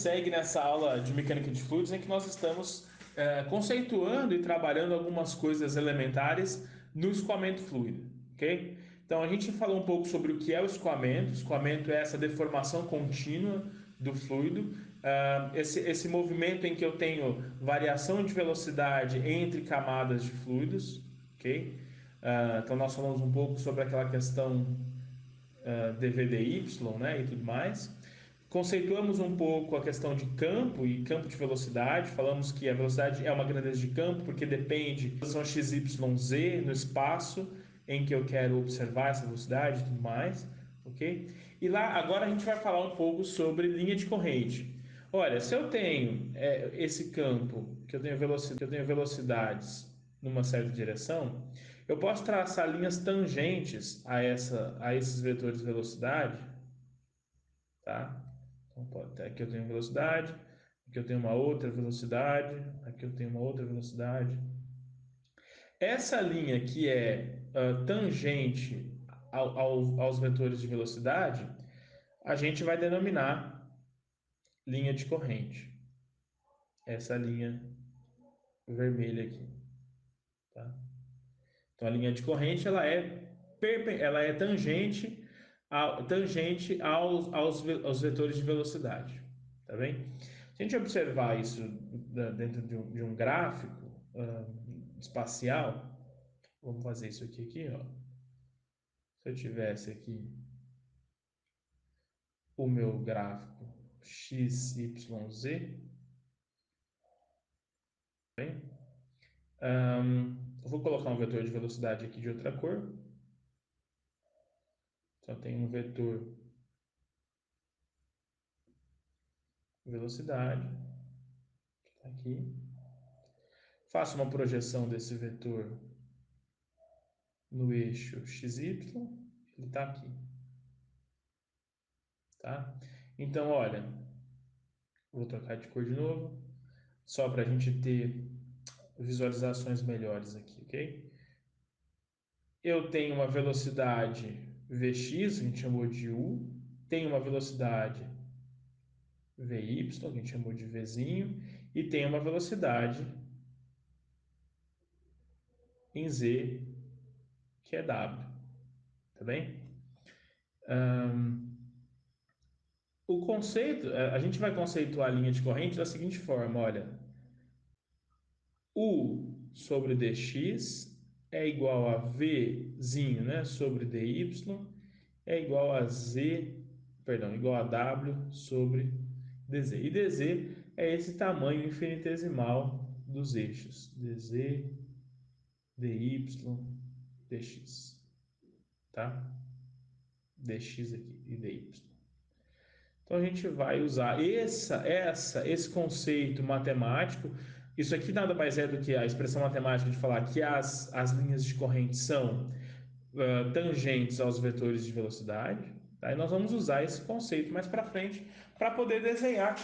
segue nessa aula de mecânica de fluidos em que nós estamos conceituando e trabalhando algumas coisas elementares no escoamento fluido, ok? Então a gente falou um pouco sobre o que é o escoamento. O escoamento é essa deformação contínua do fluido, esse movimento em que eu tenho variação de velocidade entre camadas de fluidos, ok? Então nós falamos um pouco sobre aquela questão dVdy, né, e tudo mais. Conceituamos um pouco a questão de campo e campo de velocidade. Falamos que a velocidade é uma grandeza de campo porque depende da posição XYZ no espaço em que eu quero observar essa velocidade e tudo mais, ok? E lá agora a gente vai falar um pouco sobre linha de corrente. Olha, se eu tenho esse campo, que eu tenho velocidades numa certa direção, eu posso traçar linhas tangentes a esses vetores de velocidade, tá? Então, aqui eu tenho velocidade, aqui eu tenho uma outra velocidade, aqui eu tenho uma outra velocidade. Essa linha que é tangente aos vetores de velocidade, a gente vai denominar linha de corrente. Essa linha vermelha aqui, tá? Então a linha de corrente ela é tangente, tangente aos vetores de velocidade, tá bem? Se a gente observar isso dentro de um gráfico espacial, vamos fazer isso aqui, ó. Se eu tivesse aqui o meu gráfico x, y, z, bem? Eu vou colocar um vetor de velocidade aqui de outra cor. Então tem um vetor velocidade aqui. Faço uma projeção desse vetor no eixo XY, ele está aqui, tá? Então, olha, vou trocar de cor de novo, só para a gente ter visualizações melhores aqui, ok? Eu tenho uma velocidade Vx, que a gente chamou de U, tenho uma velocidade Vy, que a gente chamou de Vzinho, e tenho uma velocidade em Z, que é W, tá bem? O conceito, a gente vai conceituar a linha de corrente da seguinte forma, olha, U sobre dx é igual a Vzinho, né, sobre dy é igual a Z, perdão, igual a W sobre dz. E dz é esse tamanho infinitesimal dos eixos, dz, dy, dx, tá? Dx aqui e dy. Então a gente vai usar esse conceito matemático. Isso aqui nada mais é do que a expressão matemática de falar que as linhas de corrente são tangentes aos vetores de velocidade. Tá? E nós vamos usar esse conceito mais para frente para poder desenhar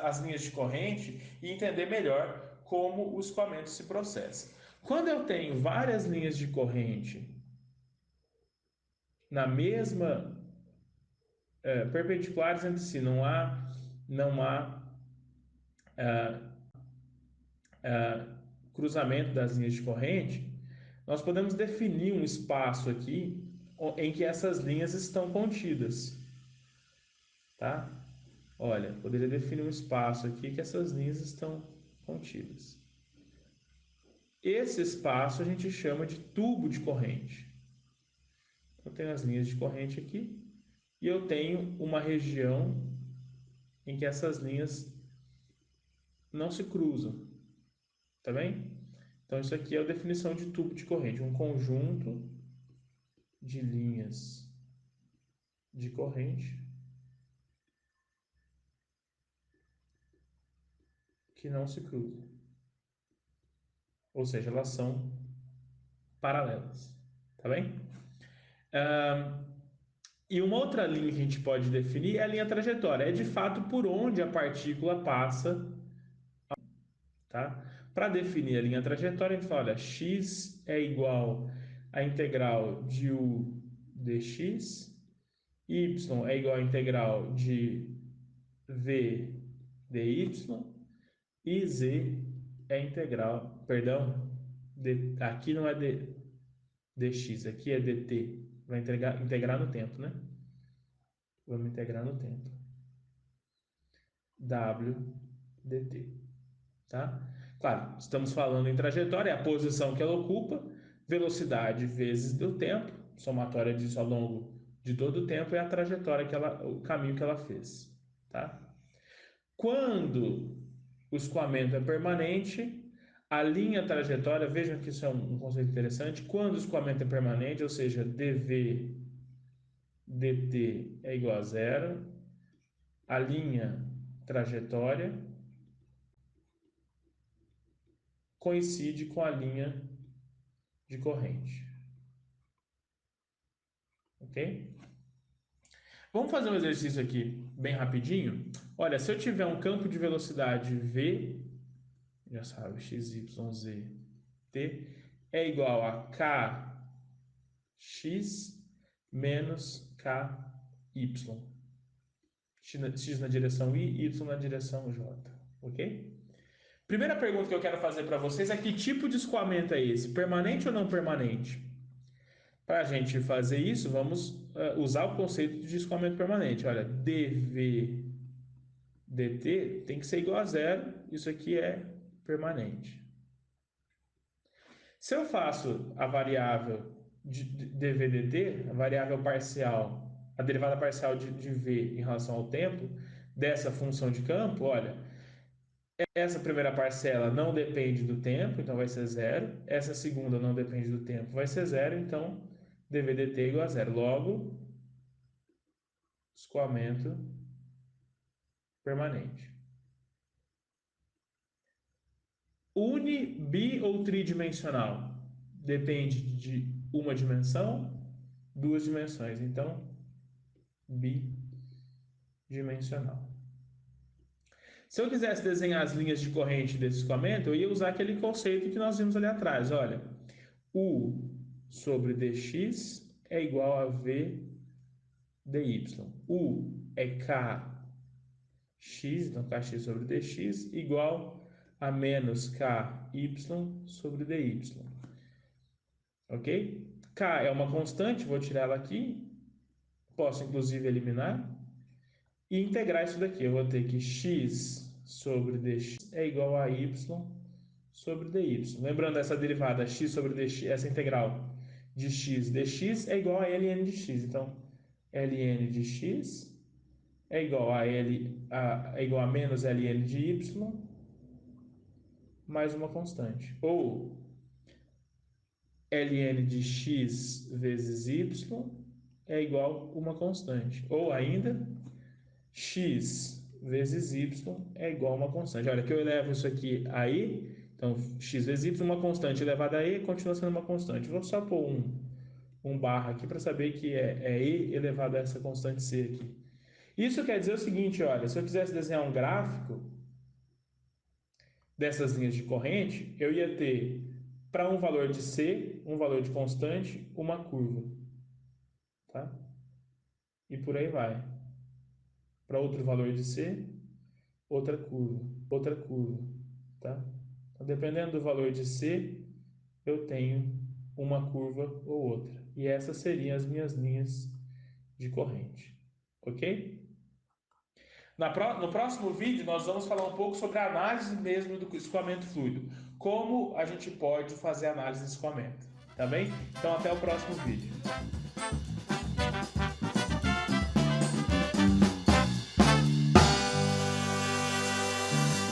as linhas de corrente e entender melhor como o escoamento se processa. Quando eu tenho várias linhas de corrente na mesma perpendiculares entre si, não há cruzamento das linhas de corrente, nós podemos definir um espaço aqui em que essas linhas estão contidas, tá? Olha, poderia definir um espaço aqui que essas linhas estão contidas. Esse espaço a gente chama de tubo de corrente. Eu tenho as linhas de corrente aqui e eu tenho uma região em que essas linhas não se cruzam, tá bem? Então isso aqui é a definição de tubo de corrente, um conjunto de linhas de corrente que não se cruzam, ou seja, elas são paralelas, tá bem? E uma outra linha que a gente pode definir é a linha trajetória, é de fato por onde a partícula passa, tá? Para definir a linha trajetória, a gente fala, olha, x é igual à integral de u dx, y é igual à integral de v dy, e z é integral, perdão, aqui não é dx, aqui é dt, vai integrar no tempo, né? Vamos integrar no tempo. W dt, tá? Claro, estamos falando em trajetória, é a posição que ela ocupa, velocidade vezes o tempo, somatória disso ao longo de todo o tempo, é a trajetória o caminho que ela fez, tá? Quando o escoamento é permanente, a linha trajetória, vejam que isso é um conceito interessante, quando o escoamento é permanente, ou seja, dv dt é igual a zero, a linha trajetória coincide com a linha de corrente. Ok? Vamos fazer um exercício aqui bem rapidinho. Olha, se eu tiver um campo de velocidade v, já sabe, x, y, z, t, é igual a kx menos ky. X na direção y, y na direção j. Ok? Primeira pergunta que eu quero fazer para vocês é que tipo de escoamento é esse? Permanente ou não permanente? Para a gente fazer isso, vamos usar o conceito de escoamento permanente. Olha, dv dt tem que ser igual a zero. Isso aqui é permanente. Se eu faço a variável de dv dt, a variável parcial, a derivada parcial de v em relação ao tempo, dessa função de campo, olha, essa primeira parcela não depende do tempo, então vai ser zero. Essa segunda não depende do tempo, vai ser zero. Então, dv dt é igual a zero. Logo, escoamento permanente. Uni, bi ou tridimensional? Depende de uma dimensão, duas dimensões. Então, bidimensional. Se eu quisesse desenhar as linhas de corrente desse escoamento, eu ia usar aquele conceito que nós vimos ali atrás. Olha, U sobre dx é igual a v dy. U é kx, então kx sobre dx, igual a menos ky sobre dy. Ok? K é uma constante, vou tirar ela aqui. Posso inclusive eliminar. E integrar isso daqui. Eu vou ter que x sobre dx é igual a y sobre dy. Lembrando essa derivada x sobre dx, essa integral de x dx é igual a ln de x. Então, ln de x é igual é igual a menos ln de y mais uma constante. Ou ln de x vezes y é igual a uma constante. Ou ainda, x vezes y é igual a uma constante. Olha, que eu elevo isso aqui a i, então x vezes y, uma constante elevada a e, continua sendo uma constante. Vou só pôr um barra aqui para saber que é e elevado a essa constante c aqui. Isso quer dizer o seguinte, olha, se eu quisesse desenhar um gráfico dessas linhas de corrente, eu ia ter, para um valor de c, um valor de constante, uma curva. Tá? E por aí vai. Para outro valor de c, outra curva. Tá? Então, dependendo do valor de c, eu tenho uma curva ou outra. E essas seriam as minhas linhas de corrente. Ok? No próximo vídeo, nós vamos falar um pouco sobre a análise mesmo do escoamento fluido. Como a gente pode fazer análise de escoamento. Tá bem? Então, até o próximo vídeo.